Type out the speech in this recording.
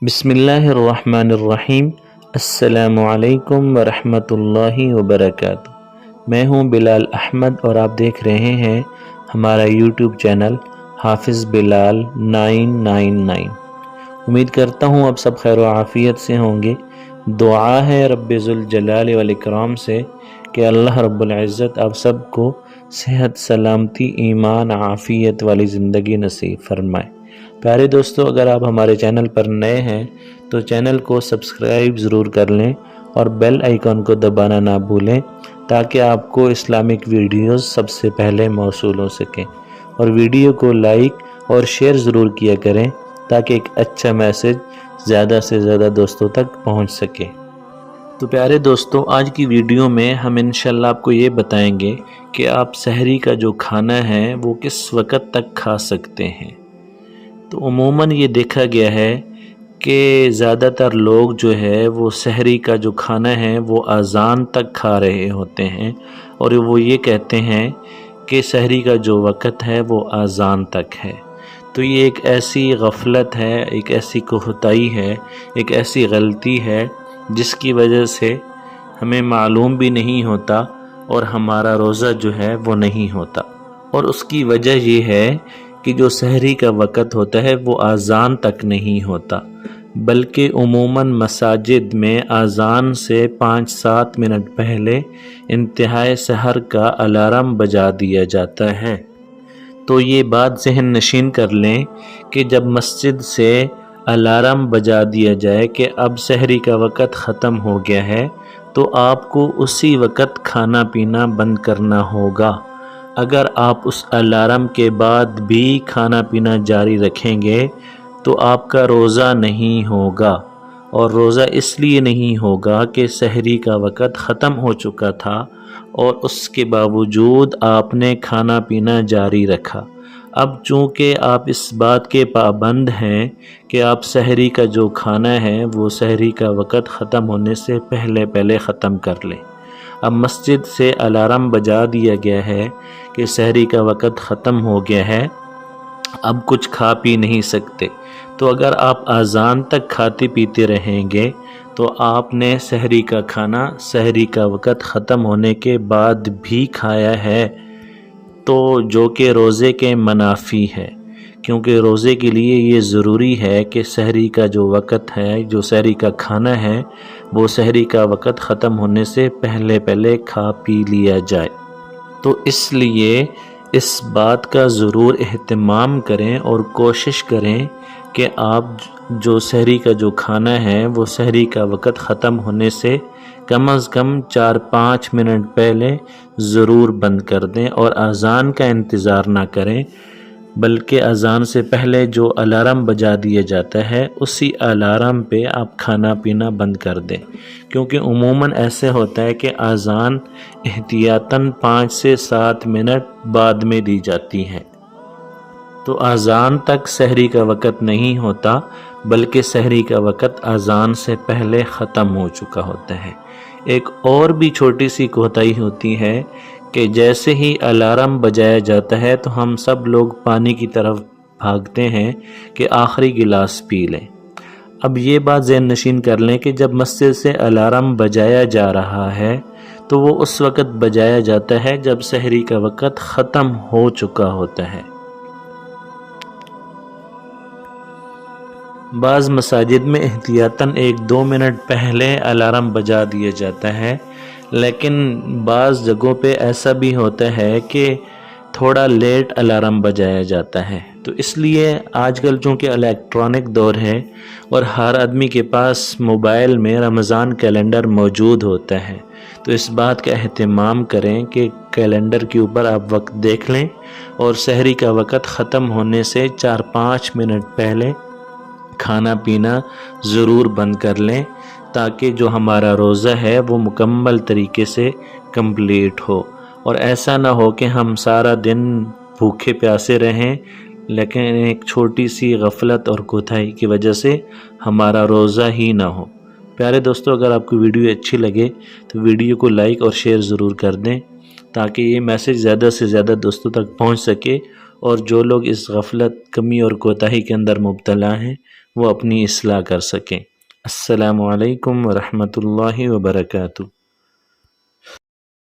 बिस्मिल्लाहिर्रहमानिर्रहीम। अस्सलामु अलैकुम वरहमतुल्लाहि वबरकातुहू। मैं हूँ बिलाल अहमद और आप देख रहे हैं हमारा यूट्यूब चैनल हाफिज़ बिलाल 999। उम्मीद करता हूँ आप सब खैर आफ़ियत से होंगे। दुआ है रब्बे ज़ुल जलाल वल इकराम से कि अल्लाह रब्बुल इज़्ज़त आप सबको सेहत, सलामती, ईमान, आफ़ियत वाली ज़िंदगी नसीब फरमाए। प्यारे दोस्तों, अगर आप हमारे चैनल पर नए हैं तो चैनल को सब्सक्राइब ज़रूर कर लें और बेल आइकन को दबाना ना भूलें ताकि आपको इस्लामिक वीडियोस सबसे पहले मौसूल हो सकें। और वीडियो को लाइक और शेयर ज़रूर किया करें ताकि एक अच्छा मैसेज ज़्यादा से ज़्यादा दोस्तों तक पहुंच सके। तो प्यारे दोस्तों, आज की वीडियो में हम इंशाल्लाह आपको ये बताएंगे कि आप सहरी का जो खाना है वो किस वक़्त तक खा सकते हैं। तो उमूमन ये देखा गया है कि ज़्यादातर लोग जो है वो सहरी का जो खाना है वो अज़ान तक खा रहे होते हैं और वो ये कहते हैं कि सहरी का जो वक़्त है वो अज़ान तक है। तो ये एक ऐसी गफलत है, एक ऐसी कोताही है, एक ऐसी गलती है जिसकी वजह से हमें मालूम भी नहीं होता और हमारा रोज़ा जो है वो नहीं होता। और उसकी वजह ये है कि जो सहरी का वक़्त होता है वो अज़ान तक नहीं होता, बल्कि उमूमन मसाजिद में अज़ान से 5-7 मिनट पहले इंतहाए सहर का अलार्म बजा दिया जाता है। तो ये बात ज़हन नशीन कर लें कि जब मस्जिद से अलार्म बजा दिया जाए कि अब सहरी का वक़्त ख़त्म हो गया है, तो आपको उसी वक़्त खाना पीना बंद करना होगा। अगर आप उस अलार्म के बाद भी खाना पीना जारी रखेंगे तो आपका रोज़ा नहीं होगा। और रोज़ा इसलिए नहीं होगा कि सहरी का वक़्त ख़त्म हो चुका था और उसके बावजूद आपने खाना पीना जारी रखा। अब चूँकि आप इस बात के पाबंद हैं कि आप सहरी का जो खाना है वो सहरी का वक़्त ख़त्म होने से पहले पहले ख़त्म कर लें। अब मस्जिद से अलार्म बजा दिया गया है कि सहरी का वक़्त ख़त्म हो गया है, अब कुछ खा पी नहीं सकते। तो अगर आप अज़ान तक खाते पीते रहेंगे तो आपने सहरी का खाना सहरी का वक़्त ख़त्म होने के बाद भी खाया है, तो जो कि रोज़े के मुनाफी है। क्योंकि रोज़े के लिए ये ज़रूरी है कि सहरी का जो वक़्त है, जो सहरी का खाना है, वो सहरी का वक़्त ख़त्म होने से पहले पहले खा पी लिया जाए। तो इसलिए इस बात का ज़रूर एहतमाम करें और कोशिश करें कि आप जो सहरी का जो खाना है वो सहरी का वक़्त ख़त्म होने से कम से कम 4-5 मिनट पहले ज़रूर बंद कर दें और अज़ान का इंतज़ार ना करें, बल्कि अज़ान से पहले जो अलार्म बजा दिया जाता है उसी अलार्म पे आप खाना पीना बंद कर दें। क्योंकि उमूमन ऐसे होता है कि अज़ान एहतियातन 5 से 7 मिनट बाद में दी जाती है, तो अज़ान तक सहरी का वक़्त नहीं होता, बल्कि सहरी का वक़्त अज़ान से पहले ख़त्म हो चुका होता है। एक और भी छोटी सी कोताही होती है कि जैसे ही अलार्म बजाया जाता है तो हम सब लोग पानी की तरफ भागते हैं कि आखिरी गिलास पी लें। अब ये बात ज़हन नशीन कर लें कि जब मस्जिद से अलार्म बजाया जा रहा है तो वो उस वक़्त बजाया जाता है जब सहरी का वक़्त ख़त्म हो चुका होता है। बाज़ मसाजिद में एहतियातन 1-2 मिनट पहले अलार्म बजा दिया जाता है, लेकिन बाज़ जगहों पे ऐसा भी होता है कि थोड़ा लेट अलार्म बजाया जाता है। तो इसलिए आजकल चूँकि इलेक्ट्रॉनिक दौर है और हर आदमी के पास मोबाइल में रमज़ान कैलेंडर मौजूद होता है, तो इस बात का एहतमाम करें कि कैलेंडर के ऊपर आप वक्त देख लें और सहरी का वक़्त ख़त्म होने से 4-5 मिनट पहले खाना पीना ज़रूर बंद कर लें, ताकि जो हमारा रोज़ा है वो मुकम्मल तरीके से कंप्लीट हो। और ऐसा ना हो कि हम सारा दिन भूखे प्यासे रहें, लेकिन एक छोटी सी गफलत और कोताही की वजह से हमारा रोज़ा ही ना हो। प्यारे दोस्तों, अगर आपको वीडियो अच्छी लगे तो वीडियो को लाइक और शेयर ज़रूर कर दें ताकि ये मैसेज ज़्यादा से ज़्यादा दोस्तों तक पहुंच सके और जो लोग इस गफलत, कमी और कोताही के अंदर मुब्तला हैं وہ اپنی اصلاح کر سکیں۔ السلام علیکم ورحمۃ اللہ وبرکاتہ۔